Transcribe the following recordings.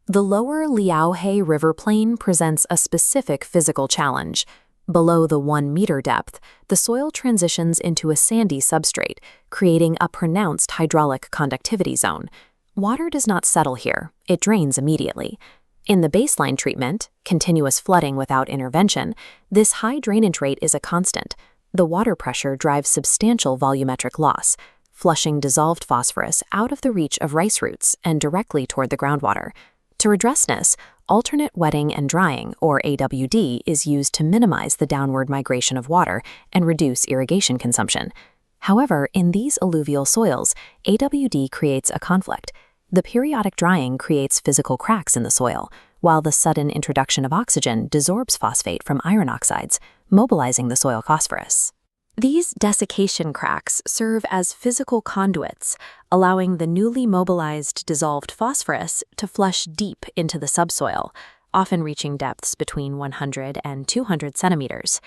The lower Liaohe River plain presents a specific physical challenge. Below the 1-meter depth, the soil transitions into a sandy substrate, creating a pronounced hydraulic conductivity zone. Water does not settle here, it drains immediately. In the baseline treatment, continuous flooding without intervention, this high drainage rate is a constant. The water pressure drives substantial volumetric loss, flushing dissolved phosphorus out of the reach of rice roots and directly toward the groundwater. To redress this, alternate wetting and drying, or AWD, is used to minimize the downward migration of water and reduce irrigation consumption. However, in these alluvial soils, AWD creates a conflict. The periodic drying creates physical cracks in the soil, while the sudden introduction of oxygen desorbs phosphate from iron oxides, mobilizing the soil phosphorus. These desiccation cracks serve as physical conduits, allowing the newly mobilized dissolved phosphorus to flush deep into the subsoil, often reaching depths between 100 and 200 centimeters.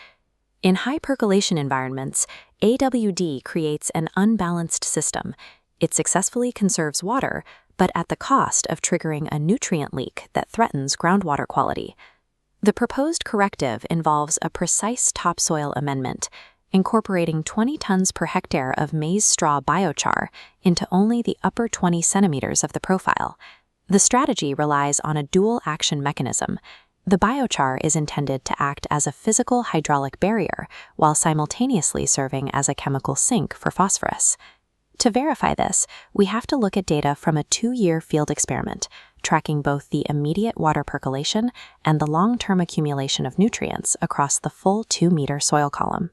In high percolation environments, AWD creates an unbalanced system. It successfully conserves water, but at the cost of triggering a nutrient leak that threatens groundwater quality. The proposed corrective involves a precise topsoil amendment, incorporating 20 tons per hectare of maize straw biochar into only the upper 20 centimeters of the profile. The strategy relies on a dual action mechanism. The biochar is intended to act as a physical hydraulic barrier while simultaneously serving as a chemical sink for phosphorus. To verify this, we have to look at data from a 2-year field experiment, tracking both the immediate water percolation and the long-term accumulation of nutrients across the full 2-meter soil column.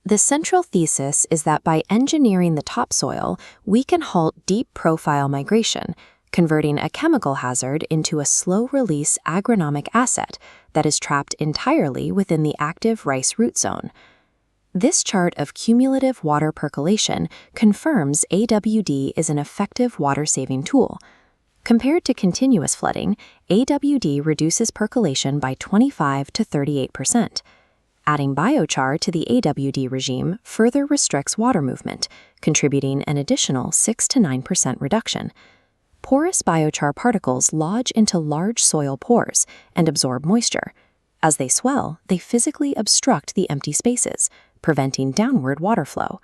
The central thesis is that by engineering the topsoil, we can halt deep profile migration, converting a chemical hazard into a slow-release agronomic asset that is trapped entirely within the active rice root zone. This chart of cumulative water percolation confirms AWD is an effective water-saving tool. Compared to continuous flooding, AWD reduces percolation by 25 to 38%. Adding biochar to the AWD regime further restricts water movement, contributing an additional 6 to 9% reduction. Porous biochar particles lodge into large soil pores and absorb moisture. As they swell, they physically obstruct the empty spaces, preventing downward water flow.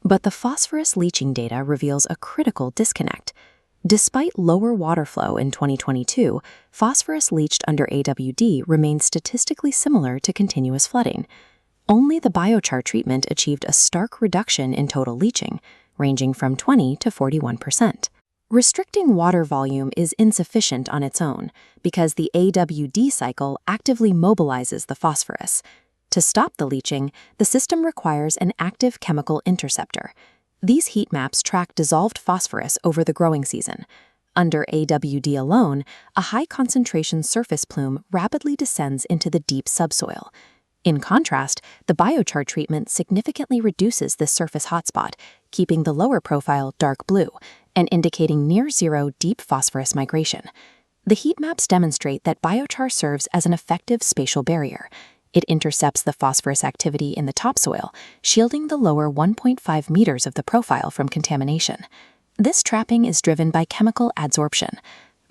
But the phosphorus leaching data reveals a critical disconnect. Despite lower water flow in 2022, phosphorus leached under AWD remains statistically similar to continuous flooding. Only the biochar treatment achieved a stark reduction in total leaching, ranging from 20 to 41%. Restricting water volume is insufficient on its own because the AWD cycle actively mobilizes the phosphorus. To stop the leaching, the system requires an active chemical interceptor. These heat maps track dissolved phosphorus over the growing season. Under AWD alone, a high-concentration surface plume rapidly descends into the deep subsoil. In contrast, the biochar treatment significantly reduces this surface hotspot, keeping the lower profile dark blue and indicating near-zero deep phosphorus migration. The heat maps demonstrate that biochar serves as an effective spatial barrier. It intercepts the phosphorus activity in the topsoil, shielding the lower 1.5 meters of the profile from contamination. This trapping is driven by chemical adsorption.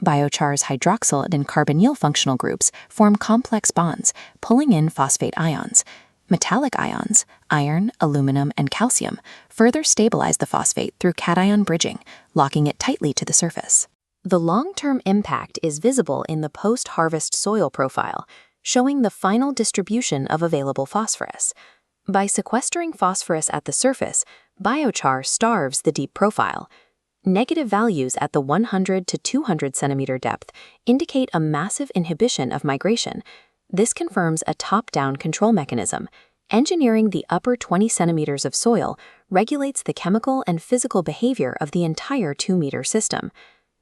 Biochar's hydroxyl and carbonyl functional groups form complex bonds, pulling in phosphate ions. Metallic ions, iron, aluminum, and calcium, further stabilize the phosphate through cation bridging, locking it tightly to the surface. The long-term impact is visible in the post-harvest soil profile, showing the final distribution of available phosphorus. By sequestering phosphorus at the surface, biochar starves the deep profile. Negative values at the 100 to 200 centimeter depth indicate a massive inhibition of migration. This confirms a top-down control mechanism. Engineering the upper 20 centimeters of soil regulates the chemical and physical behavior of the entire 2-meter system.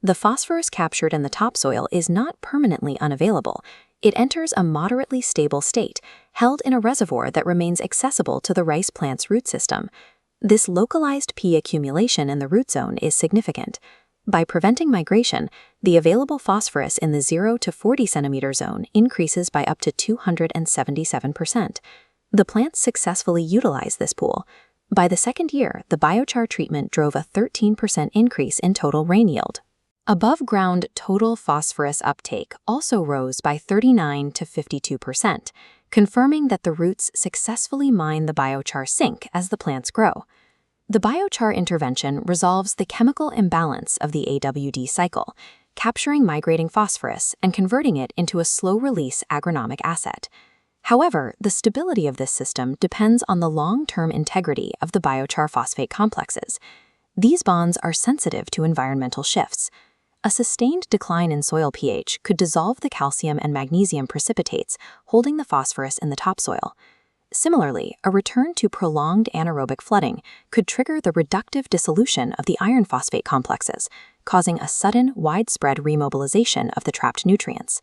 The phosphorus captured in the topsoil is not permanently unavailable. It enters a moderately stable state, held in a reservoir that remains accessible to the rice plant's root system. This localized P accumulation in the root zone is significant. By preventing migration, the available phosphorus in the 0 to 40 centimeter zone increases by up to 277%. The plants successfully utilize this pool. By the second year, the biochar treatment drove a 13% increase in total rain yield. Above-ground total phosphorus uptake also rose by 39 to 52%, confirming that the roots successfully mine the biochar sink as the plants grow. The biochar intervention resolves the chemical imbalance of the AWD cycle, capturing migrating phosphorus and converting it into a slow-release agronomic asset. However, the stability of this system depends on the long-term integrity of the biochar phosphate complexes. These bonds are sensitive to environmental shifts. A sustained decline in soil pH could dissolve the calcium and magnesium precipitates, holding the phosphorus in the topsoil. Similarly, a return to prolonged anaerobic flooding could trigger the reductive dissolution of the iron phosphate complexes, causing a sudden, widespread remobilization of the trapped nutrients.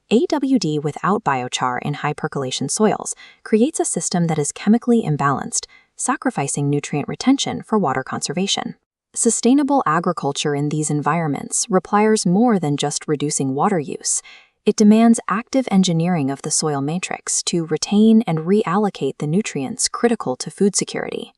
AWD without biochar in high percolation soils creates a system that is chemically imbalanced, sacrificing nutrient retention for water conservation. Sustainable agriculture in these environments requires more than just reducing water use. It demands active engineering of the soil matrix to retain and reallocate the nutrients critical to food security.